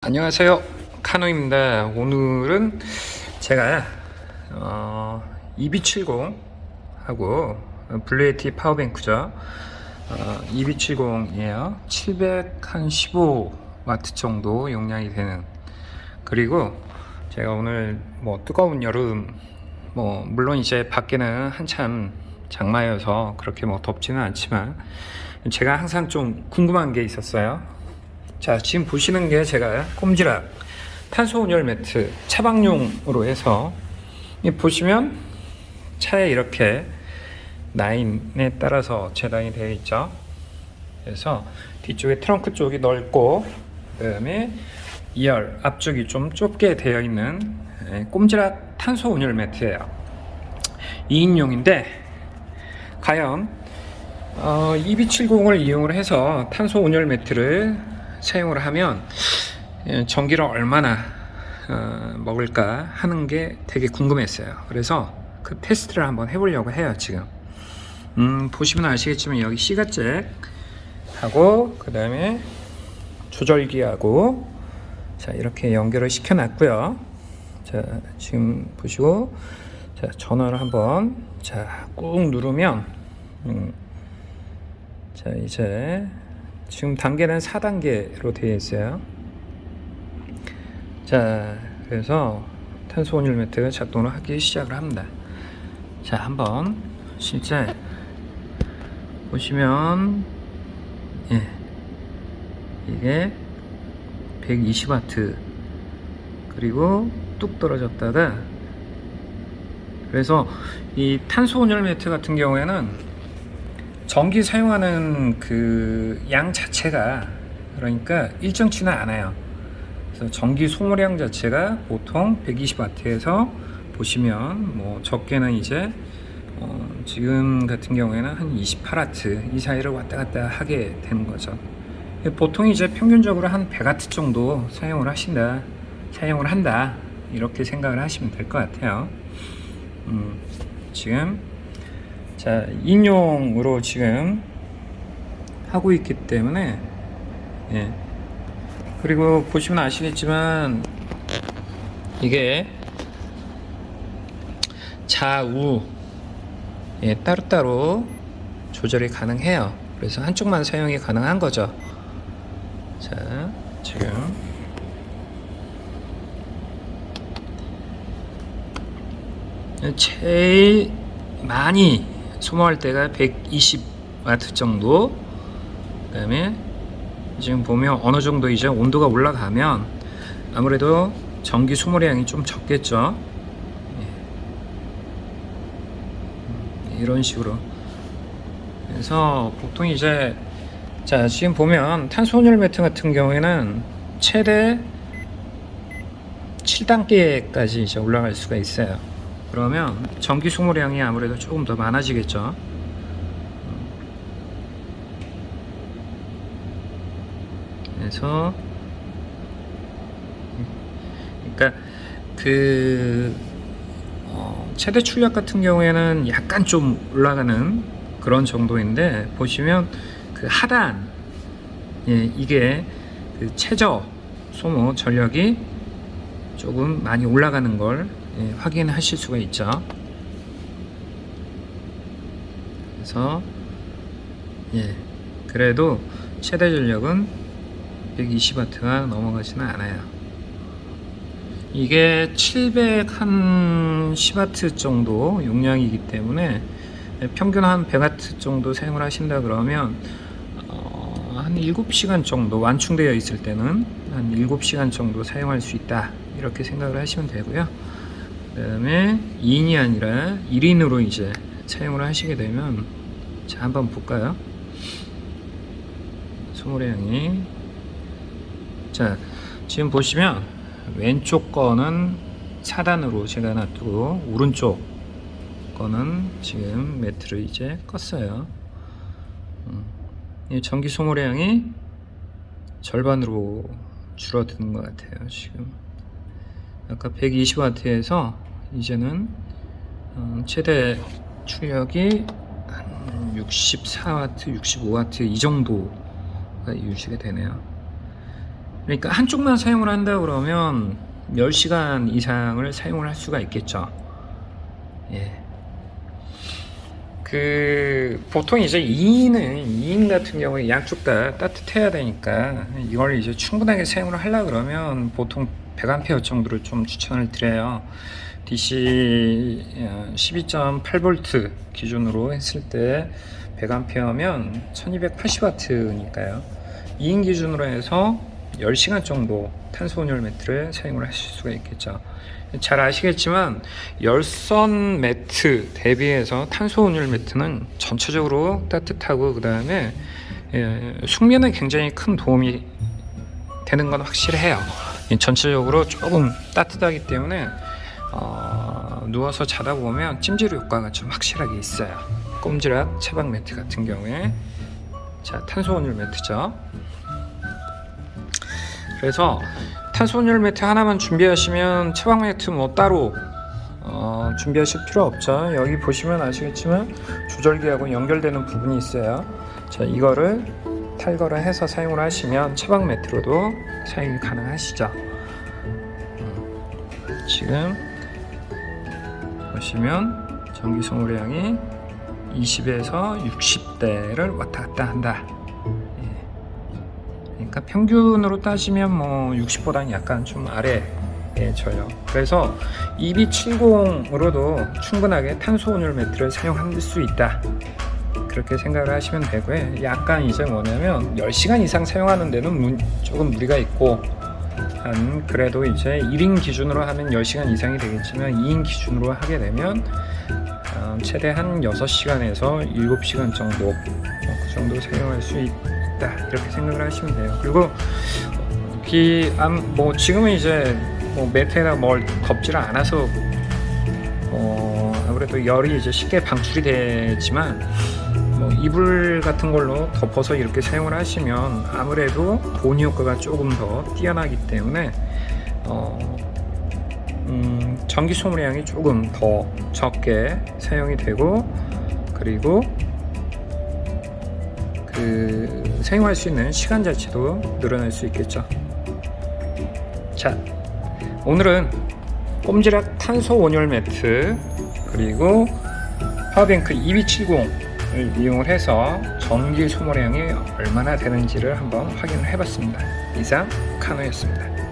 안녕하세요, 카노입니다. 오늘은 제가 EB70 하고 블루에티 파워뱅크죠. EB70이에요. 715W 정도 용량이 되는. 그리고 제가 오늘 뜨거운 여름, 물론 이제 밖에는 한참 장마여서 그렇게 덥지는 않지만 제가 항상 좀 궁금한 게 있었어요. 자, 지금 보시는 게 제가 꼼지락 탄소 온열 매트 차박용으로 해서 보시면 차에 이렇게 라인에 따라서 재단이 되어 있죠. 그래서 뒤쪽에 트렁크 쪽이 넓고 그 다음에 2열 앞쪽이 좀 좁게 되어 있는 꼼지락 탄소 온열 매트예요. 2인용인데 과연 EB70을 이용을 해서 탄소 온열 매트를 사용을 하면 전기를 얼마나 먹을까 하는 게 되게 궁금했어요. 그래서 그 테스트를 한번 해보려고 해요. 지금 보시면 아시겠지만 여기 C가잭 하고 그 다음에 조절기하고 자 이렇게 연결을 시켜 놨고요. 자 지금 보시고 자 전원을 한번 자 꾹 누르면 자 이제 지금 단계는 4단계로 되어 있어요. 자, 그래서 탄소 온열 매트가 작동을 하기 시작을 합니다. 자, 한번 실제 보시면 이게 120W 그리고 뚝 떨어졌다가 그래서 이 탄소 온열 매트 같은 경우에는 전기 사용하는 그 양 자체가 그러니까 일정치는 않아요. 그래서 전기 소모량 자체가 보통 120W에서 보시면 적게는 이제 지금 같은 경우에는 한 28W 이 사이를 왔다 갔다 하게 되는 거죠. 보통 이제 평균적으로 한 100W 정도 사용을 한다 이렇게 생각을 하시면 될 것 같아요. 지금 자, 인용으로 지금 하고 있기 때문에 그리고 보시면 아시겠지만 이게 좌우 따로따로 조절이 가능해요. 그래서 한쪽만 사용이 가능한 거죠. 자, 지금 제일 많이 소모할 때가 120W 정도. 그 다음에 지금 보면 어느 정도 이제 온도가 올라가면 아무래도 전기 소모량이 좀 적겠죠. 이런 식으로. 그래서 보통 이제 자 지금 보면 탄소 온열 매트 같은 경우에는 최대 7단계까지 이제 올라갈 수가 있어요. 그러면 전기 소모량이 아무래도 조금 더 많아지겠죠. 그래서 그러니까 그 최대 출력 같은 경우에는 약간 좀 올라가는 그런 정도인데 보시면 그 하단 이게 그 최저 소모 전력이 조금 많이 올라가는 걸 확인하실 수가 있죠. 그래서 그래도 최대 전력은 120W가 넘어가지는 않아요. 이게 710W 정도 용량이기 때문에 평균 한 100W 정도 사용을 하신다 그러면 한 7시간 정도 완충되어 있을 때는 한 7시간 정도 사용할 수 있다 이렇게 생각을 하시면 되고요. 그 다음에 2인이 아니라 1인으로 이제 사용을 하시게 되면 자 한번 볼까요? 소모량이 자 지금 보시면 왼쪽 거는 4단으로 제가 놔두고 오른쪽 거는 지금 매트를 이제 껐어요. 이 전기 소모량이 절반으로 줄어드는 것 같아요. 지금 아까 120W에서 이제는 최대 출력이 한 64W, 65W 이 정도가 유지가 되네요. 그러니까 한쪽만 사용을 한다 그러면 10시간 이상을 사용을 할 수가 있겠죠. 예. 보통 이제 2인 같은 경우에 양쪽 다 따뜻해야 되니까 이걸 이제 충분하게 사용을 하려 그러면 보통 100A 정도를 좀 추천을 드려요. DC 12.8V 기준으로 했을 때 100A면 1280W니까요. 2인 기준으로 해서 10시간 정도 탄소 온열 매트를 사용을 하실 수가 있겠죠. 잘 아시겠지만 열선 매트 대비해서 탄소 온열 매트는 전체적으로 따뜻하고 그 다음에 숙면에 굉장히 큰 도움이 되는 건 확실해요. 전체적으로 조금 따뜻하기 때문에 누워서 자다 보면 찜질 효과가 좀 확실하게 있어요. 꼼지락 차박 매트 같은 경우에 자 탄소 온열 매트죠. 그래서 탄소 온열 매트 하나만 준비하시면 차박 매트 뭐 따로 준비하실 필요 없죠. 여기 보시면 아시겠지만 조절기하고 연결되는 부분이 있어요. 자 이거를 탈거를 해서 사용을 하시면 차박 매트로도 사용이 가능하시죠. 지금 보시면 전기 소모량이 20에서 60대를 왔다 갔다 한다. 그러니까 평균으로 따지면 뭐 60보다는 약간 좀 아래에 져요. 그래서 EB70으로도 충분하게 탄소 온열 매트를 사용할 수 있다. 그렇게 생각을 하시면 되고요. 약간 이제 뭐냐면 10시간 이상 사용하는 데는 조금 무리가 있고 그래도 이제 1인 기준으로 하면 10시간 이상이 되겠지만 2인 기준으로 하게 되면 최대한 6시간에서 7시간 정도 그 정도 사용할 수 있다 이렇게 생각을 하시면 돼요. 그리고 뭐 지금은 이제 뭐 매트에다 뭘 덮지를 않아서 아무래도 열이 이제 쉽게 방출이 되지만 뭐 이불 같은 걸로 덮어서 이렇게 사용을 하시면 아무래도 보온 효과가 조금 더 뛰어나기 때문에 전기 소모량이 조금 더 적게 사용이 되고 그리고 사용할 수 있는 시간 자체도 늘어날 수 있겠죠. 자, 오늘은 꼼지락 탄소 온열 매트 그리고 파워뱅크 EB70을 이용을 해서 전기 소모량이 얼마나 되는지를 한번 확인을 해봤습니다. 이상 카노였습니다.